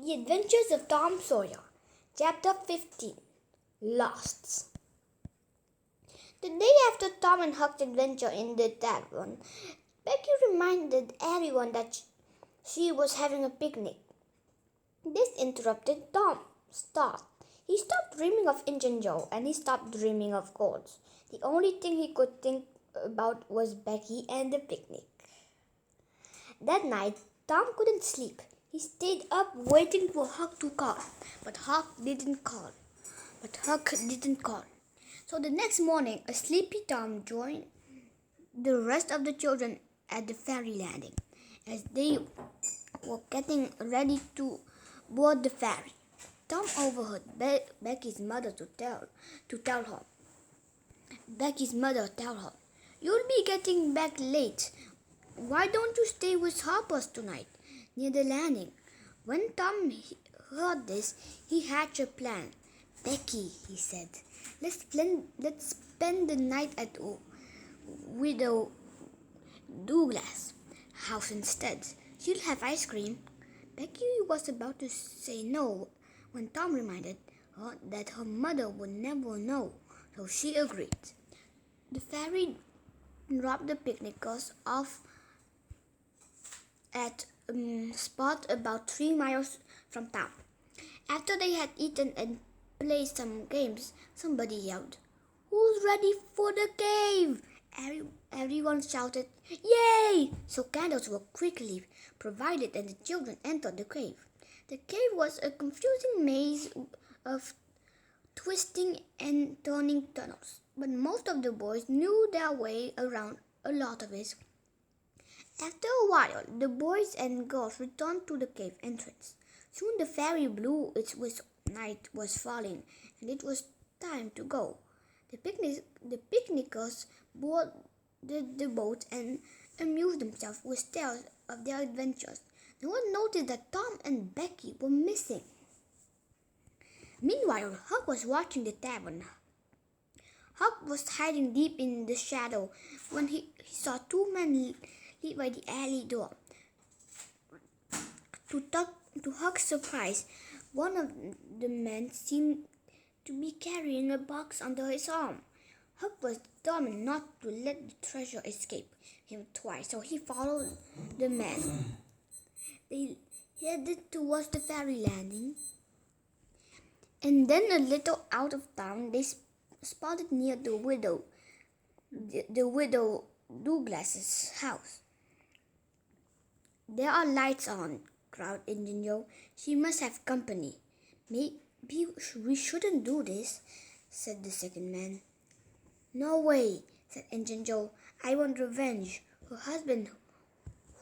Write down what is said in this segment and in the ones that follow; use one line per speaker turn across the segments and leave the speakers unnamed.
The Adventures of Tom Sawyer, Chapter 15, Lost. The day after Tom and Huck's adventure in the tavern, Becky reminded everyone that she was having a picnic. This interrupted Tom's thought. He stopped dreaming of Injun Joe and he stopped dreaming of goats. The only thing he could think about was Becky and the picnic. That night, Tom couldn't sleep. He stayed up waiting for Huck to call, but Huck didn't call. So the next morning, a sleepy Tom joined the rest of the children at the ferry landing. As they were getting ready to board the ferry, Tom overheard Becky's mother tell her. Becky's mother tell her, "You'll be getting back late. Why don't you stay with Harper's tonight, near the landing?" When Tom heard this, he hatched a plan. "Becky," he said, let's spend the night at Widow Douglas' house instead. She'll have ice cream." Becky was about to say no when Tom reminded her that her mother would never know, so she agreed. The ferry dropped the picnickers off at a spot about 3 miles from town. After they had eaten and played some games, somebody yelled, "Who's ready for the cave?" Everyone shouted, "Yay!" So candles were quickly provided and the children entered the cave. The cave was a confusing maze of twisting and turning tunnels, but most of the boys knew their way around a lot of it. After a while, the boys and girls returned to the cave entrance. Soon the ferry blew its whistle. Night was falling, and it was time to go. The picnickers boarded the boat and amused themselves with tales of their adventures. No one noticed that Tom and Becky were missing. Meanwhile, Huck was watching the tavern. Huck was hiding deep in the shadow when he saw two men leave by the alley door. To Huck's surprise, one of the men seemed to be carrying a box under his arm. Huck was determined not to let the treasure escape him twice, so he followed the men. They headed towards the ferry landing, and then a little out of town, they spotted near the widow Douglas's house. "There are lights on," growled Injun Joe. "She must have company." "Maybe we shouldn't do this," said the second man. "No way," said Injun Joe. "I want revenge. Her husband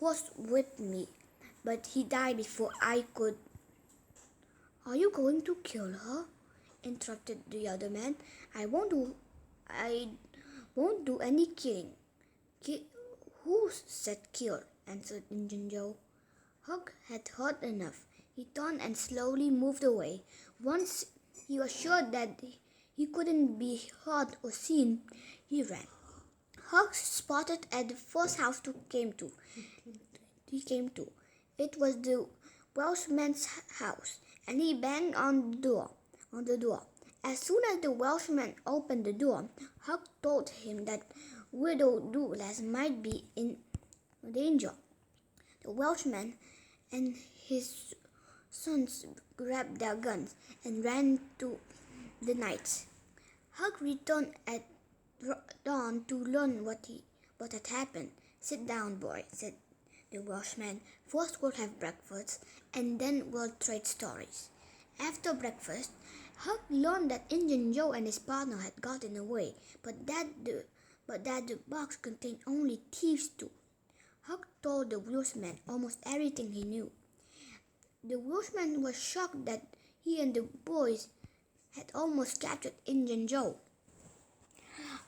was with me, but he died before I could." "Are you going to kill her?" interrupted the other man. I won't do any killing." "Who said kill?" answered Injun Joe. Huck had heard enough. He turned and slowly moved away. Once he was sure that he couldn't be heard or seen, he ran. Huck spotted at the first house he came to. It was the Welshman's house, and he banged on the door. As soon as the Welshman opened the door, Huck told him that Widow Douglas might be in danger. The Welshman and his sons grabbed their guns and ran to the knights. Huck returned at dawn to learn what had happened. "Sit down, boy," said the Welshman. "First we'll have breakfast, and then we'll trade stories." After breakfast, Huck learned that Injun Joe and his partner had gotten away, but that the box contained only thieves too. Huck told the Welshman almost everything he knew. The Welshman was shocked that he and the boys had almost captured Injun Joe.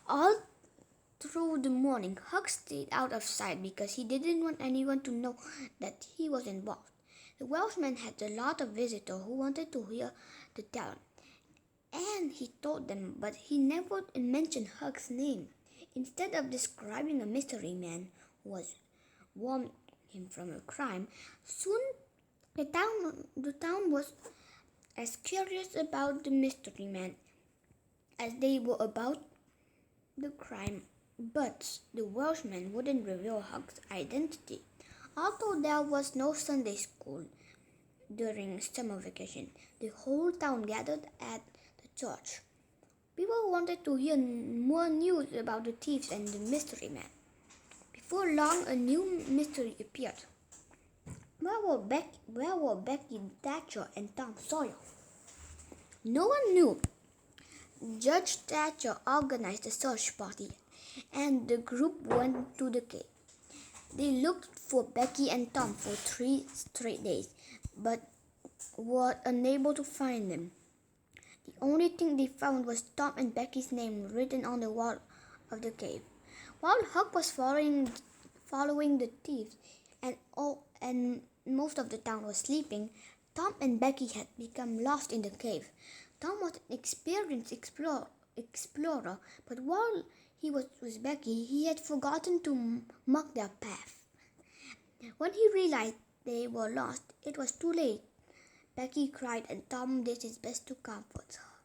All through the morning, Huck stayed out of sight because he didn't want anyone to know that he was involved. The Welshman had a lot of visitors who wanted to hear the tale, and he told them, but he never mentioned Huck's name. Instead of describing a mystery man who was warned him from a crime, soon The town was as curious about the mystery man as they were about the crime, but the Welshman wouldn't reveal Huck's identity. Although there was no Sunday school during summer vacation, the whole town gathered at the church. People wanted to hear more news about the thieves and the mystery man. Before long, a new mystery appeared. Where were Becky Thatcher and Tom Sawyer? No one knew. Judge Thatcher organized a search party, and the group went to the cave. They looked for Becky and Tom for 3 straight days, but were unable to find them. The only thing they found was Tom and Becky's name written on the wall of the cave. While Huck was following the thieves, and most of the town was sleeping, Tom and Becky had become lost in the cave. Tom was an experienced explorer, but while he was with Becky, he had forgotten to mark their path. When he realized they were lost, it was too late. Becky cried and Tom did his best to comfort her.